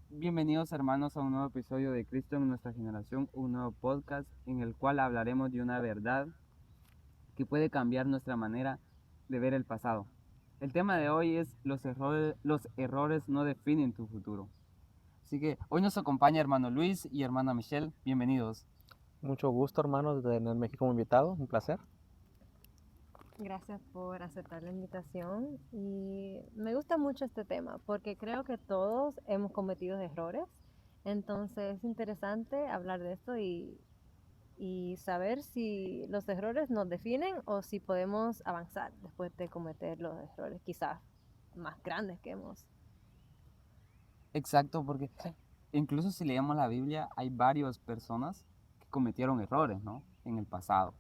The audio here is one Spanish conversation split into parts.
Bienvenidos hermanos a un nuevo episodio de Cristo en nuestra generación, un nuevo podcast en el cual hablaremos de una verdad que puede cambiar nuestra manera de ver el pasado. El tema de hoy es los errores no definen tu futuro. Así que hoy nos acompaña hermano Luis y hermana Michelle, bienvenidos. Mucho gusto, hermanos, de tenerme aquí como invitado. Un placer. Gracias por aceptar la invitación y me gusta mucho este tema porque creo que todos hemos cometido errores, entonces es interesante hablar de esto y saber si los errores nos definen o si podemos avanzar después de cometer los errores quizás más grandes que hemos. Exacto, porque incluso si leemos la Biblia hay varias personas que cometieron errores, ¿no? En el pasado.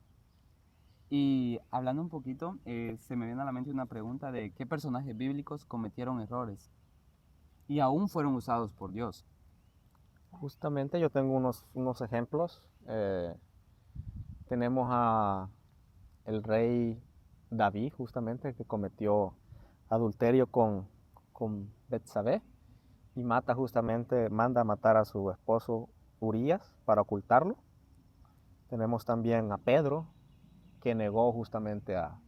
Y hablando un poquito, se me viene a la mente una pregunta de qué personajes bíblicos cometieron errores y aún fueron usados por Dios. Justamente yo tengo unos ejemplos. Tenemos a el rey David, justamente, que cometió adulterio con Betsabé y manda a matar a su esposo Urías para ocultarlo. Tenemos también a Pedro, que negó justamente a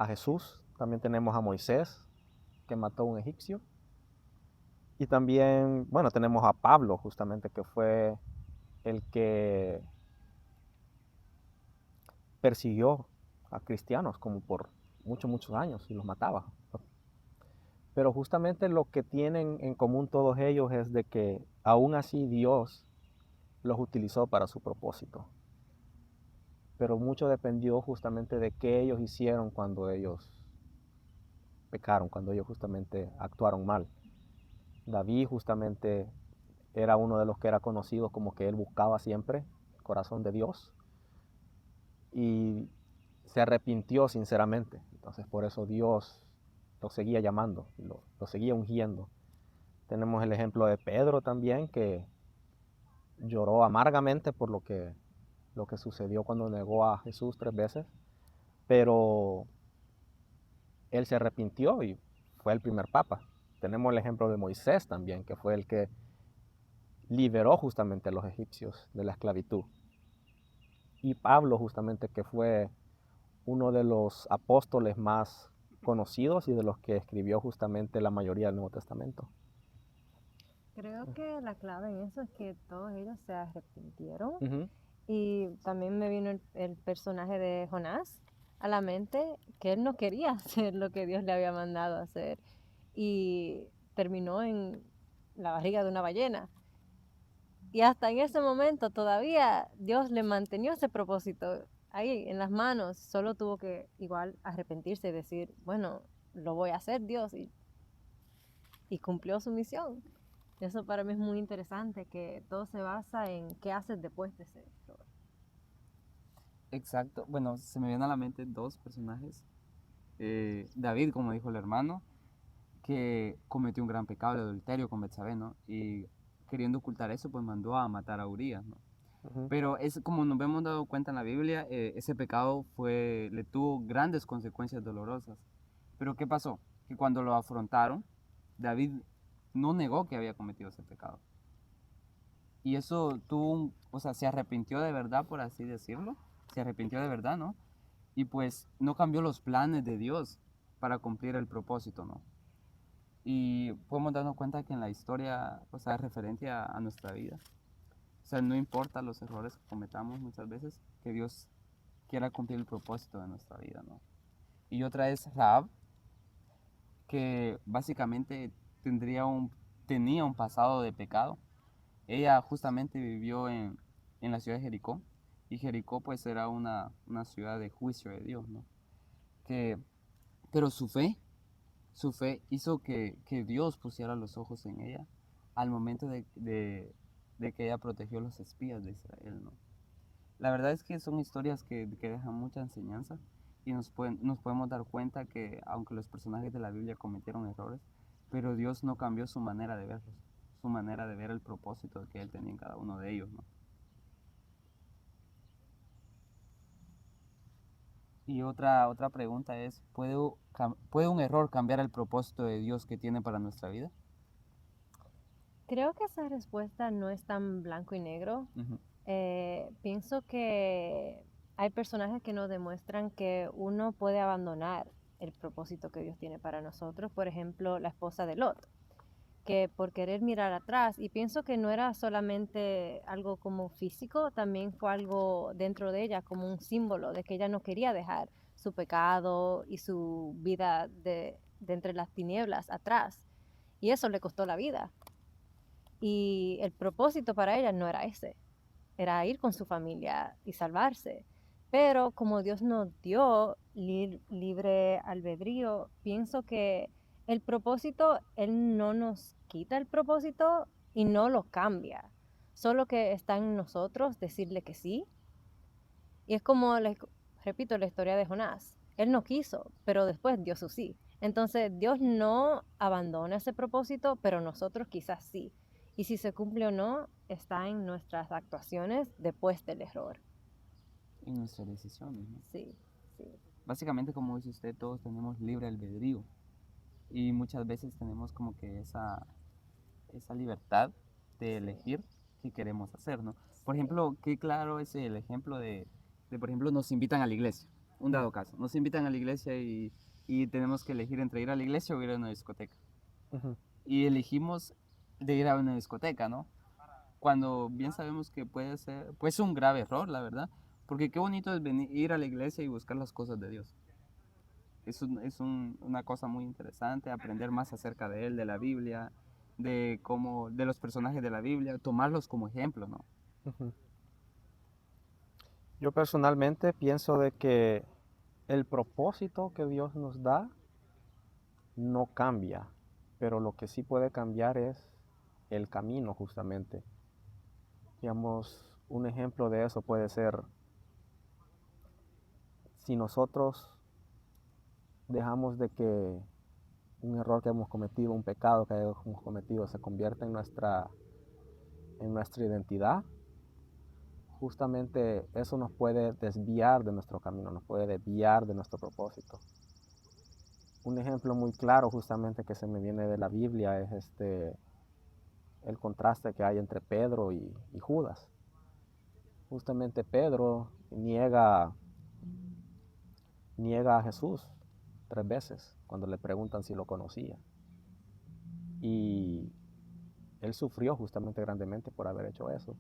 Jesús. También tenemos a Moisés, que mató a un egipcio. Y también, bueno, tenemos a Pablo, justamente, que fue el que persiguió a cristianos como por muchos años y los mataba. Pero justamente lo que tienen en común todos ellos es de que aún así Dios los utilizó para su propósito. Pero mucho dependió justamente de qué ellos hicieron cuando ellos pecaron, cuando ellos justamente actuaron mal. David justamente era uno de los que era conocido como que él buscaba siempre el corazón de Dios y se arrepintió sinceramente. Entonces por eso Dios lo seguía llamando, lo seguía ungiendo. Tenemos el ejemplo de Pedro también, que lloró amargamente por lo que sucedió cuando negó a Jesús 3 veces, pero él se arrepintió y fue el primer papa. Tenemos el ejemplo de Moisés también, que fue el que liberó justamente a los egipcios de la esclavitud. Y Pablo justamente, que fue uno de los apóstoles más conocidos y de los que escribió justamente la mayoría del Nuevo Testamento. Creo que la clave en eso es que todos ellos se arrepintieron. Ujú. Y también me vino el personaje de Jonás a la mente, que él no quería hacer lo que Dios le había mandado a hacer y terminó en la barriga de una ballena. Y hasta en ese momento todavía Dios le mantenió ese propósito ahí en las manos. Solo tuvo que igual arrepentirse y decir, bueno, lo voy a hacer Dios y cumplió su misión. Eso para mí es muy interesante, que todo se basa en qué haces después de ese error. Exacto, bueno, se me vienen a la mente dos personajes. David, como dijo el hermano, que cometió un gran pecado de adulterio con Betsabé, ¿no? Y queriendo ocultar eso, pues mandó a matar a Urías, ¿no? Ujú. Pero es como nos hemos dado cuenta en la Biblia, ese pecado le tuvo grandes consecuencias dolorosas. Pero ¿qué pasó? Que cuando lo afrontaron, David no negó que había cometido ese pecado. Y eso o sea, se arrepintió de verdad, por así decirlo. Se arrepintió de verdad, ¿no? Y pues no cambió los planes de Dios para cumplir el propósito, ¿no? Y podemos darnos cuenta que en la historia, o sea, es referente a nuestra vida. O sea, no importa los errores que cometamos muchas veces, que Dios quiera cumplir el propósito de nuestra vida, ¿no? Y otra es Raab, que básicamente tenía un pasado de pecado. Ella justamente vivió en la ciudad de Jericó, y Jericó pues era una ciudad de juicio de Dios, ¿no? Que, pero su fe hizo que Dios pusiera los ojos en ella al momento de que ella protegió a los espías de Israel, ¿no? La verdad es que son historias que dejan mucha enseñanza y nos podemos dar cuenta que aunque los personajes de la Biblia cometieron errores, pero Dios no cambió su manera de verlos, su manera de ver el propósito que Él tenía en cada uno de ellos, ¿no? Y otra pregunta es, ¿puede un error cambiar el propósito de Dios que tiene para nuestra vida? Creo que esa respuesta no es tan blanco y negro. Ujú. Pienso que hay personajes que nos demuestran que uno puede abandonar el propósito que Dios tiene para nosotros. Por ejemplo, la esposa de Lot, que por querer mirar atrás, y pienso que no era solamente algo como físico, también fue algo dentro de ella, como un símbolo de que ella no quería dejar su pecado y su vida de entre las tinieblas atrás. Y eso le costó la vida. Y el propósito para ella no era ese, era ir con su familia y salvarse. Pero como Dios nos dio libre albedrío, pienso que el propósito, Él no nos quita el propósito y no lo cambia. Solo que está en nosotros decirle que sí. Y es como, repito, la historia de Jonás. Él no quiso, pero después dio su sí. Entonces Dios no abandona ese propósito, pero nosotros quizás sí. Y si se cumple o no, está en nuestras actuaciones después del error. En nuestras decisiones, ¿no? Sí, sí. Básicamente, como dice usted, todos tenemos libre albedrío y muchas veces tenemos como que esa libertad de elegir qué queremos hacer, ¿no? Por ejemplo, qué claro es el ejemplo por ejemplo, nos invitan a la iglesia, un dado caso, nos invitan a la iglesia y tenemos que elegir entre ir a la iglesia o ir a una discoteca. Ujú. Y elegimos de ir a una discoteca, ¿no? Cuando bien sabemos que puede ser, pues un grave error, la verdad, porque qué bonito es ir a la iglesia y buscar las cosas de Dios. Una cosa muy interesante, aprender más acerca de él, de la Biblia, de cómo, de los personajes de la Biblia, tomarlos como ejemplo, ¿no? Ujú. Yo personalmente pienso de que el propósito que Dios nos da no cambia, pero lo que sí puede cambiar es el camino justamente. Digamos, un ejemplo de eso puede ser si nosotros dejamos de que un error que hemos cometido, un pecado que hemos cometido se convierta en nuestra identidad, justamente eso nos puede desviar de nuestro camino, nos puede desviar de nuestro propósito. Un ejemplo muy claro justamente que se me viene de la Biblia es el contraste que hay entre Pedro y Judas. Justamente Pedro niega a Jesús 3 veces cuando le preguntan si lo conocía. Y él sufrió justamente grandemente por haber hecho eso,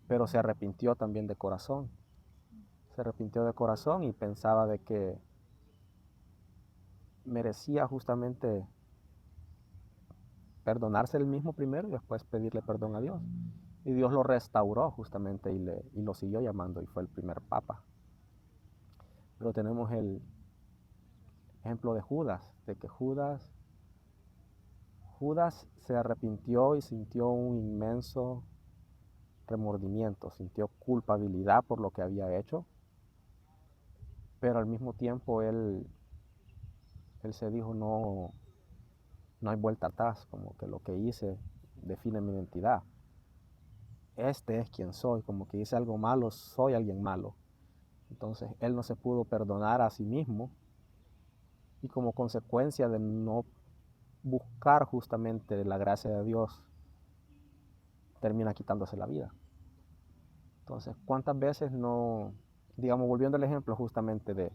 pero se arrepintió también de corazón. Se arrepintió de corazón y pensaba de que merecía justamente perdonarse él mismo primero y después pedirle perdón a Dios. Y Dios lo restauró justamente y lo siguió llamando y fue el primer papa. Pero tenemos el ejemplo de Judas, de que Judas se arrepintió y sintió un inmenso remordimiento, sintió culpabilidad por lo que había hecho, pero al mismo tiempo él se dijo, no hay vuelta atrás, como que lo que hice define mi identidad. Este es quien soy, como que hice algo malo, soy alguien malo. Entonces él no se pudo perdonar a sí mismo y como consecuencia de no buscar justamente la gracia de Dios, termina quitándose la vida. Entonces, ¿cuántas veces no, digamos, volviendo al ejemplo justamente de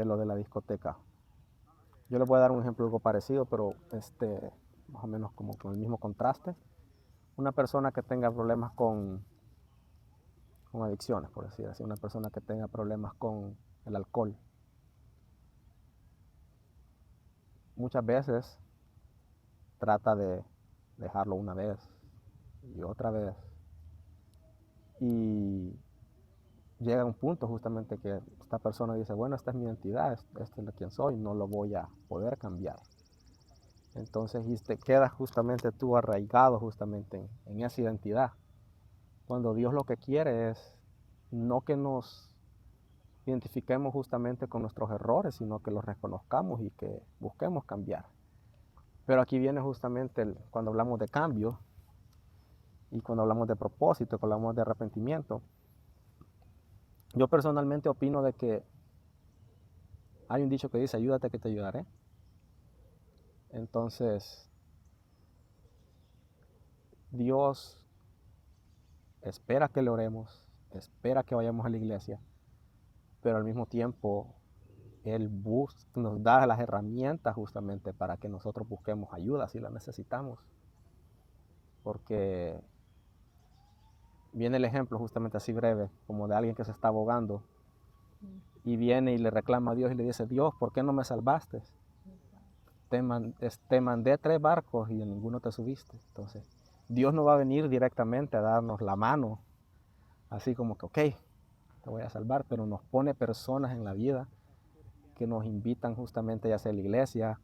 lo de la discoteca? Yo les voy a dar un ejemplo algo parecido, pero más o menos como con el mismo contraste. Una persona que tenga problemas con adicciones, por decir así, una persona que tenga problemas con el alcohol, muchas veces trata de dejarlo una vez y otra vez. Y llega un punto justamente que esta persona dice, bueno, esta es mi identidad, este es quien soy, no lo voy a poder cambiar. Entonces y te quedas justamente tú arraigado justamente en esa identidad. Cuando Dios lo que quiere es no que nos identifiquemos justamente con nuestros errores, sino que los reconozcamos y que busquemos cambiar. Pero aquí viene justamente cuando hablamos de cambio y cuando hablamos de propósito, cuando hablamos de arrepentimiento. Yo personalmente opino de que hay un dicho que dice, ayúdate que te ayudaré. Entonces, Dios espera que le oremos, espera que vayamos a la iglesia, pero al mismo tiempo Él nos da las herramientas justamente para que nosotros busquemos ayuda si la necesitamos. Porque viene el ejemplo justamente así breve, como de alguien que se está ahogando y viene y le reclama a Dios y le dice, Dios, ¿por qué no me salvaste? Te mandé 3 barcos y en ninguno te subiste. Entonces, Dios no va a venir directamente a darnos la mano, así como que, ok, te voy a salvar, pero nos pone personas en la vida que nos invitan justamente ya sea a la iglesia,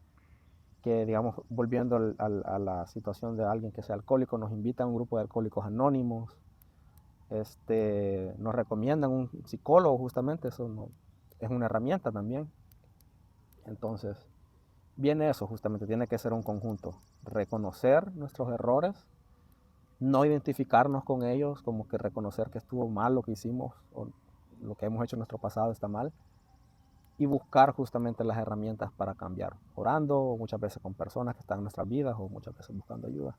que digamos, volviendo a la situación de alguien que sea alcohólico, nos invitan a un grupo de alcohólicos anónimos, nos recomiendan un psicólogo justamente, eso es una herramienta también. Entonces, viene eso justamente, tiene que ser un conjunto, reconocer nuestros errores, no identificarnos con ellos, como que reconocer que estuvo mal lo que hicimos o lo que hemos hecho en nuestro pasado está mal, y buscar justamente las herramientas para cambiar, orando, muchas veces con personas que están en nuestras vidas o muchas veces buscando ayuda.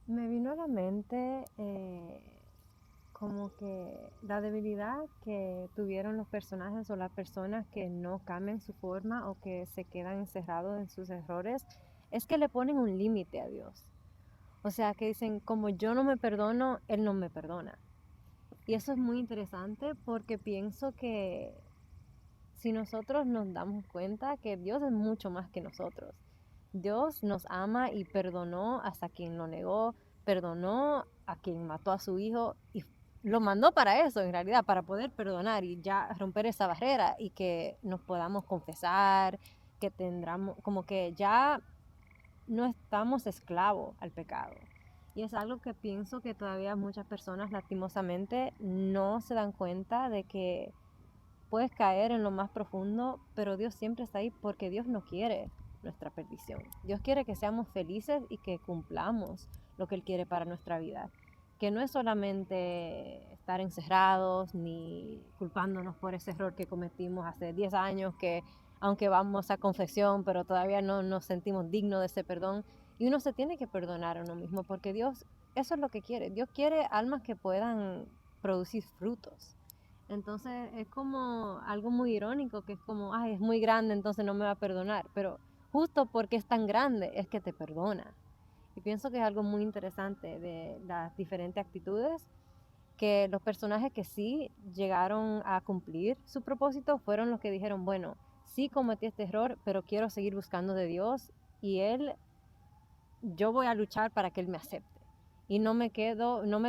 Me vino a la mente como que la debilidad que tuvieron los personajes o las personas que no cambian su forma o que se quedan encerrados en sus errores, es que le ponen un límite a Dios. O sea, que dicen, como yo no me perdono, Él no me perdona. Y eso es muy interesante porque pienso que si nosotros nos damos cuenta que Dios es mucho más que nosotros. Dios nos ama y perdonó hasta quien lo negó, perdonó a quien mató a su hijo y lo mandó para eso, en realidad, para poder perdonar y ya romper esa barrera y que nos podamos confesar, que tendremos, como que ya no estamos esclavos al pecado. Y es algo que pienso que todavía muchas personas lastimosamente no se dan cuenta de que puedes caer en lo más profundo, pero Dios siempre está ahí porque Dios no quiere nuestra perdición. Dios quiere que seamos felices y que cumplamos lo que Él quiere para nuestra vida. Que no es solamente estar encerrados ni culpándonos por ese error que cometimos hace 10 años, que aunque vamos a confesión, pero todavía no nos sentimos dignos de ese perdón. Y uno se tiene que perdonar a uno mismo porque Dios, eso es lo que quiere. Dios quiere almas que puedan producir frutos. Entonces es como algo muy irónico, que es como, ay, es muy grande, entonces no me va a perdonar. Pero justo porque es tan grande es que te perdona. Y pienso que es algo muy interesante de las diferentes actitudes, que los personajes que sí llegaron a cumplir su propósito fueron los que dijeron, bueno, sí cometí este error, pero quiero seguir buscando de Dios y yo voy a luchar para que Él me acepte. Y no me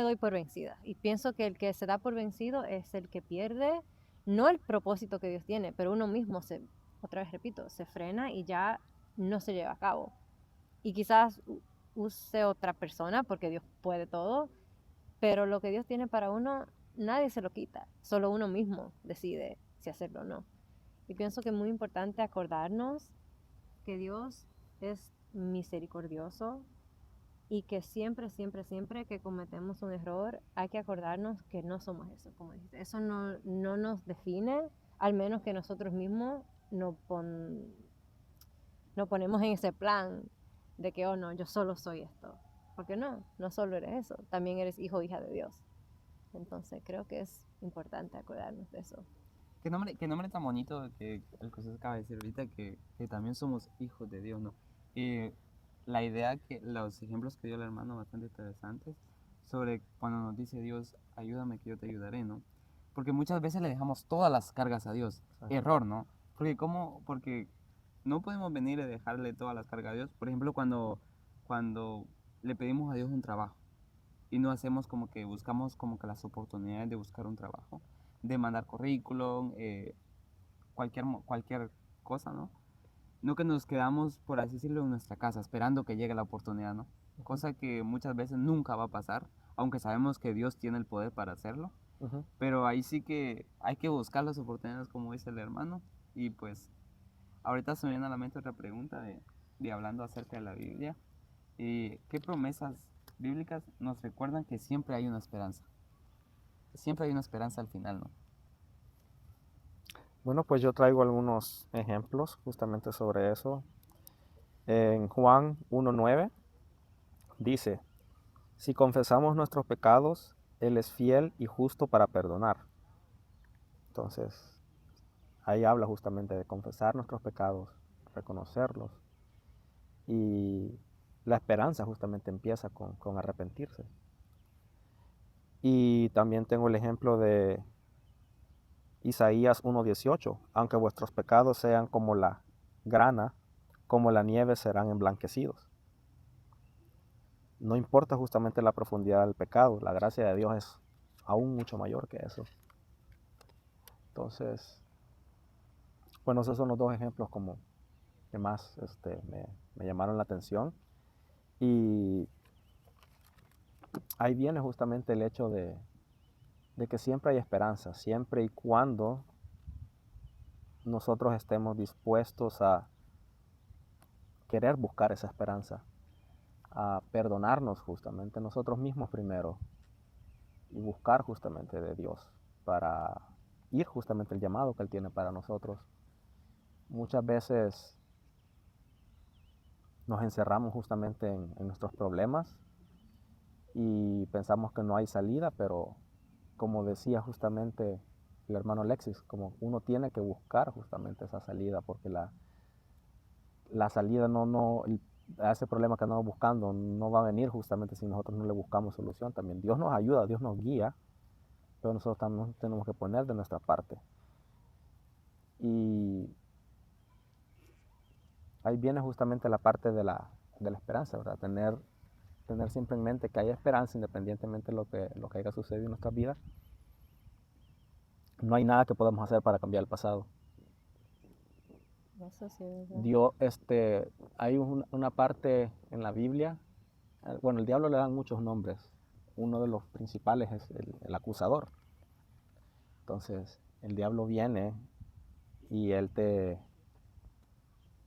doy por vencida. Y pienso que el que se da por vencido es el que pierde, no el propósito que Dios tiene, pero uno mismo otra vez repito, se frena y ya no se lleva a cabo. Y quizás use otra persona, porque Dios puede todo, pero lo que Dios tiene para uno, nadie se lo quita. Solo uno mismo decide si hacerlo o no. Y pienso que es muy importante acordarnos que Dios es misericordioso y que siempre, siempre, siempre que cometemos un error hay que acordarnos que no somos eso, como dijiste. Eso no nos define, al menos que nosotros mismos nos ponemos en ese plan de que, oh no, yo solo soy esto. Porque no solo eres eso, también eres hijo o hija de Dios. Entonces creo que es importante acordarnos de eso. Qué nombre tan bonito que el que usted acaba de decir ahorita, que también somos hijos de Dios, ¿no? La idea los ejemplos que dio el hermano bastante interesantes sobre cuando nos dice Dios, ayúdame que yo te ayudaré, ¿no? Porque muchas veces le dejamos todas las cargas a Dios. Exacto. Error, ¿no? Porque no podemos venir y dejarle todas las cargas a Dios. Por ejemplo, cuando le pedimos a Dios un trabajo y no hacemos como que buscamos como que las oportunidades de buscar un trabajo, de mandar currículum, cualquier cosa, ¿no? No que nos quedamos, por así decirlo, en nuestra casa esperando que llegue la oportunidad, ¿no? Cosa que muchas veces nunca va a pasar, aunque sabemos que Dios tiene el poder para hacerlo. Pero ahí sí que hay que buscar las oportunidades, como dice el hermano. Y pues, ahorita se me viene a la mente otra pregunta de hablando acerca de la Biblia. ¿Qué promesas bíblicas nos recuerdan que siempre hay una esperanza? Siempre hay una esperanza al final, ¿no? Bueno, pues yo traigo algunos ejemplos justamente sobre eso. En Juan 1:9 dice, Si confesamos nuestros pecados, Él es fiel y justo para perdonar. Entonces, ahí habla justamente de confesar nuestros pecados, reconocerlos. Y la esperanza justamente empieza con arrepentirse. Y también tengo el ejemplo de Isaías 1:18. Aunque vuestros pecados sean como la grana, como la nieve serán emblanquecidos. No importa justamente la profundidad del pecado, la gracia de Dios es aún mucho mayor que eso. Entonces, bueno, esos son los dos ejemplos como que más me llamaron la atención. Y ahí viene justamente el hecho de que siempre hay esperanza, siempre y cuando nosotros estemos dispuestos a querer buscar esa esperanza, a perdonarnos justamente nosotros mismos primero y buscar justamente de Dios para ir justamente el llamado que Él tiene para nosotros. Muchas veces nos encerramos justamente en nuestros problemas y pensamos que no hay salida, pero como decía justamente el hermano Alexis, como uno tiene que buscar justamente esa salida, porque la salida a ese problema que andamos buscando no va a venir justamente si nosotros no le buscamos solución también. Dios nos ayuda, Dios nos guía, pero nosotros también tenemos que poner de nuestra parte. Y ahí viene justamente la parte de la esperanza, ¿verdad? Tener siempre en mente que hay esperanza independientemente de lo que haya sucedido en nuestra vida. No hay nada que podamos hacer para cambiar el pasado. Eso sí es verdad. Dios, hay una parte en la Biblia, bueno, el diablo le dan muchos nombres. Uno de los principales es el acusador. Entonces, el diablo viene y él te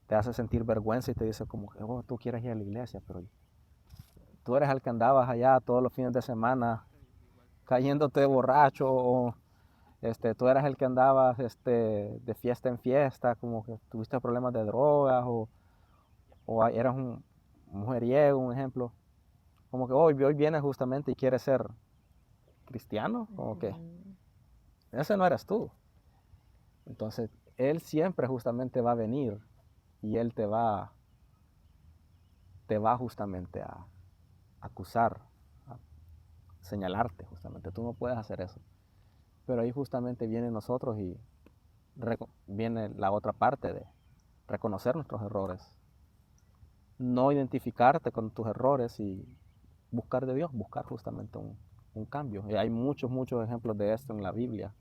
hace sentir vergüenza y te dice como que, oh, tú quieres ir a la iglesia, pero tú eres el que andabas allá todos los fines de semana cayéndote borracho, o tú eras el que andabas de fiesta en fiesta, como que tuviste problemas de drogas, o eras un mujeriego, un ejemplo. Como que hoy vienes justamente y quieres ser cristiano, como que ese no eras tú. Entonces, Él siempre justamente va a venir y Él te va justamente a acusar, a señalarte justamente. Tú no puedes hacer eso. Pero ahí justamente vienen nosotros y viene la otra parte de reconocer nuestros errores. No identificarte con tus errores y buscar de Dios, buscar justamente un cambio. Y hay muchos ejemplos de esto en la Biblia,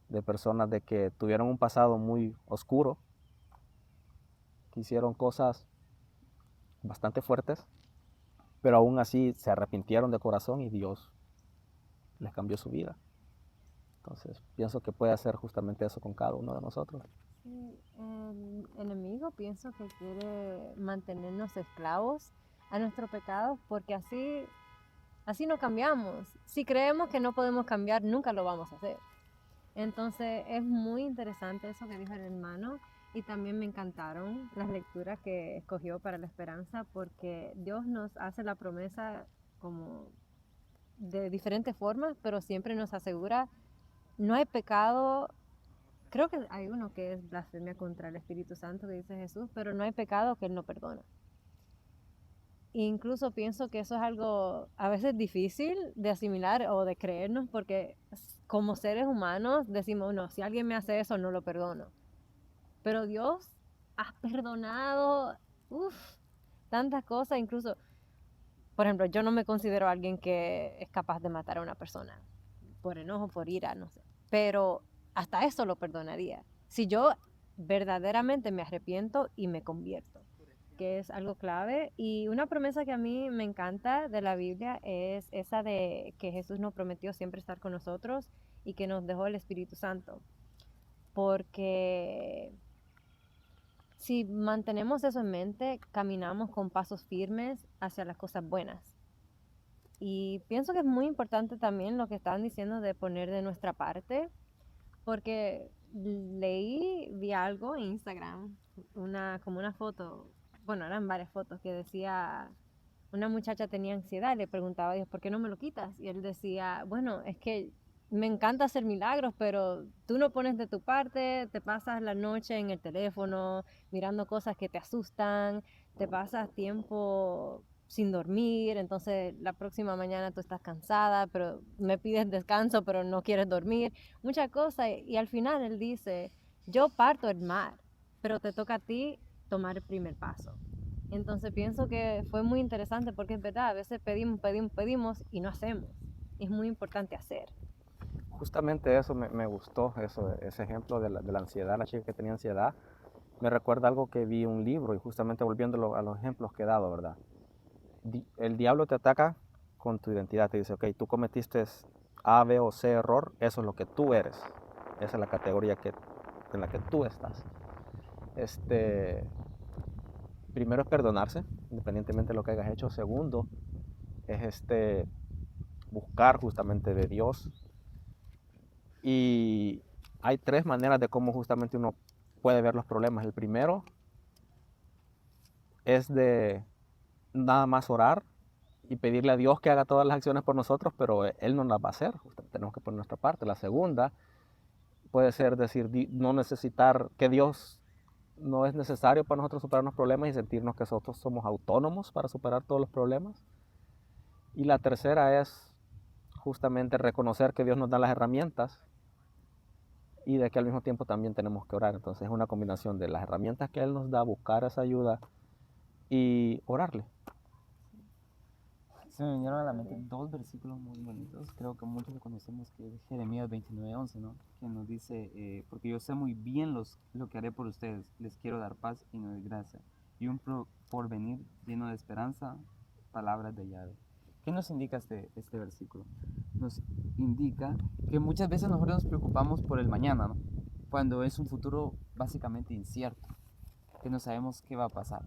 de personas de que tuvieron un pasado muy oscuro, que hicieron cosas bastante fuertes, pero aún así se arrepintieron de corazón y Dios les cambió su vida. Entonces, pienso que puede hacer justamente eso con cada uno de nosotros. Sí, el enemigo pienso que quiere mantenernos esclavos a nuestro pecado porque así no cambiamos. Si creemos que no podemos cambiar, nunca lo vamos a hacer. Entonces es muy interesante eso que dijo el hermano y también me encantaron las lecturas que escogió para la esperanza porque Dios nos hace la promesa como de diferentes formas, pero siempre nos asegura, no hay pecado. Creo que hay uno que es blasfemia contra el Espíritu Santo que dice Jesús, pero no hay pecado que Él no perdona. Incluso pienso que eso es algo a veces difícil de asimilar o de creernos porque como seres humanos decimos, no, si alguien me hace eso no lo perdono. Pero Dios ha perdonado tantas cosas, incluso, por ejemplo, yo no me considero alguien que es capaz de matar a una persona por enojo, por ira, no sé. Pero hasta eso lo perdonaría. Si yo verdaderamente me arrepiento y me convierto, que es algo clave. Y una promesa que a mí me encanta de la Biblia es esa de que Jesús nos prometió siempre estar con nosotros y que nos dejó el Espíritu Santo. Porque si mantenemos eso en mente, caminamos con pasos firmes hacia las cosas buenas. Y pienso que es muy importante también lo que estaban diciendo de poner de nuestra parte, porque vi algo en Instagram, como una foto, bueno, eran varias fotos que decía una muchacha tenía ansiedad y le preguntaba a Dios, ¿por qué no me lo quitas? Y él decía, bueno, es que me encanta hacer milagros, pero tú no pones de tu parte, te pasas la noche en el teléfono mirando cosas que te asustan, te pasas tiempo sin dormir, entonces la próxima mañana tú estás cansada, pero me pides descanso, pero no quieres dormir, muchas cosas. Y al final él dice, yo parto el mar, pero te toca a ti tomar el primer paso. Entonces pienso que fue muy interesante porque es verdad, a veces pedimos y no hacemos. Es muy importante hacer. Justamente eso me gustó, ese ejemplo de la ansiedad, la chica que tenía ansiedad. Me recuerda algo que vi en un libro y justamente volviéndolo a los ejemplos que he dado, ¿verdad? El diablo te ataca con tu identidad, te dice, ok, tú cometiste A, B o C error, eso es lo que tú eres. Esa es la categoría en la que tú estás. Primero es perdonarse, independientemente de lo que hayas hecho. Segundo, es buscar justamente de Dios. Y hay tres maneras de cómo justamente uno puede ver los problemas. El primero es de nada más orar y pedirle a Dios que haga todas las acciones por nosotros, pero Él no las va a hacer. Tenemos que poner nuestra parte. La segunda puede ser decir, no necesitar, que Dios no es necesario para nosotros superar los problemas y sentirnos que nosotros somos autónomos para superar todos los problemas. Y la tercera es justamente reconocer que Dios nos da las herramientas y de que al mismo tiempo también tenemos que orar. Entonces es una combinación de las herramientas que Él nos da, buscar esa ayuda y orarle. Se me vinieron a la mente dos versículos muy bonitos, creo que muchos lo conocemos, que es Jeremías 29:11, ¿no? Que nos dice, porque yo sé muy bien lo que haré por ustedes, les quiero dar paz y no desgracia, y un porvenir lleno de esperanza, palabras de Yahvé. ¿Qué nos indica este versículo? Nos indica que muchas veces nosotros nos preocupamos por el mañana, ¿no? Cuando es un futuro básicamente incierto, que no sabemos qué va a pasar.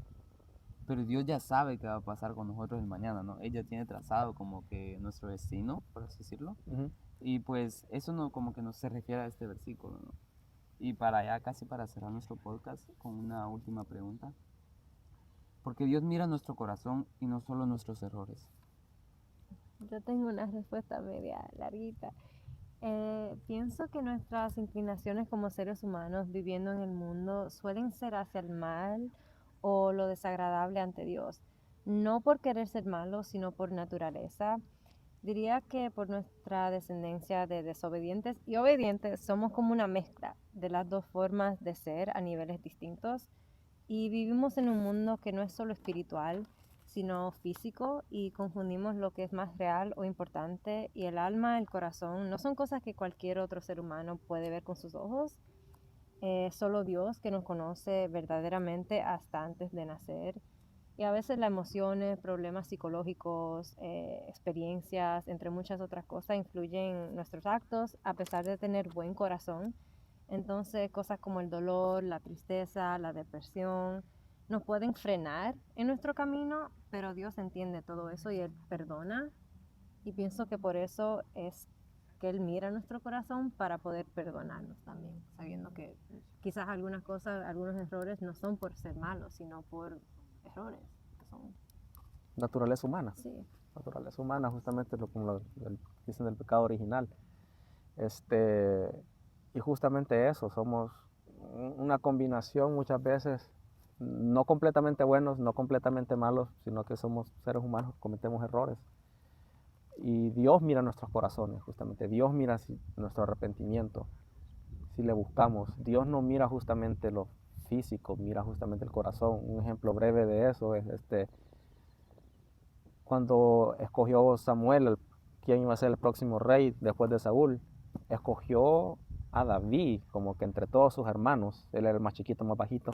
Pero Dios ya sabe qué va a pasar con nosotros el mañana, ¿no? Él ya tiene trazado como que nuestro destino, por así decirlo. Y pues eso no como que no se refiere a este versículo, ¿no? Y para ya casi para cerrar nuestro podcast con una última pregunta. Porque Dios mira nuestro corazón y no solo nuestros errores. Yo tengo una respuesta media larguita. Pienso que nuestras inclinaciones como seres humanos viviendo en el mundo suelen ser hacia el mal o lo desagradable ante Dios. No por querer ser malos, sino por naturaleza. Diría que por nuestra descendencia de desobedientes y obedientes somos como una mezcla de las dos formas de ser a niveles distintos y vivimos en un mundo que no es solo espiritual, sino físico y confundimos lo que es más real o importante y el alma, el corazón, no son cosas que cualquier otro ser humano puede ver con sus ojos. Solo Dios que nos conoce verdaderamente hasta antes de nacer. Y a veces las emociones, problemas psicológicos, experiencias, entre muchas otras cosas, influyen en nuestros actos a pesar de tener buen corazón. Entonces, cosas como el dolor, la tristeza, la depresión, nos pueden frenar en nuestro camino, pero Dios entiende todo eso y Él perdona. Y pienso que por eso es que Él mira nuestro corazón para poder perdonarnos también, sabiendo que quizás algunas cosas, algunos errores no son por ser malos, sino por errores que son. Naturaleza humana. Sí. Naturaleza humana, justamente como dicen del pecado original. Y justamente eso, somos una combinación muchas veces, no completamente buenos, no completamente malos, sino que somos seres humanos, cometemos errores. Y Dios mira nuestros corazones, justamente. Dios mira nuestro arrepentimiento, si le buscamos. Dios no mira justamente lo físico, mira justamente el corazón. Un ejemplo breve de eso es cuando escogió Samuel, quién iba a ser el próximo rey después de Saúl, escogió a David como que entre todos sus hermanos, él era el más chiquito, más bajito,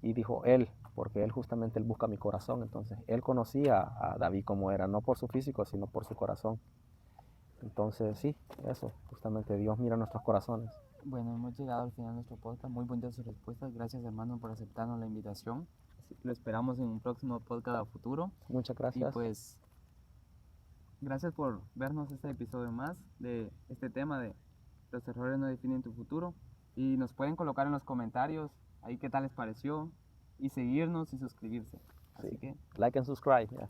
y dijo él, porque él justamente él busca mi corazón. Entonces él conocía a David como era, no por su físico, sino por su corazón. Entonces sí, eso, justamente Dios mira nuestros corazones. Bueno, hemos llegado al final de nuestro podcast. Muy bonitas sus respuestas. Gracias, hermano, por aceptarnos la invitación. Lo esperamos en un próximo podcast a futuro. Muchas Y gracias. pues, gracias por vernos este episodio más de este tema de los errores no definen tu futuro. Y nos pueden colocar en los comentarios ahí qué tal les pareció. Y seguirnos y suscribirse. Así Sí. que, Like and subscribe. Yeah.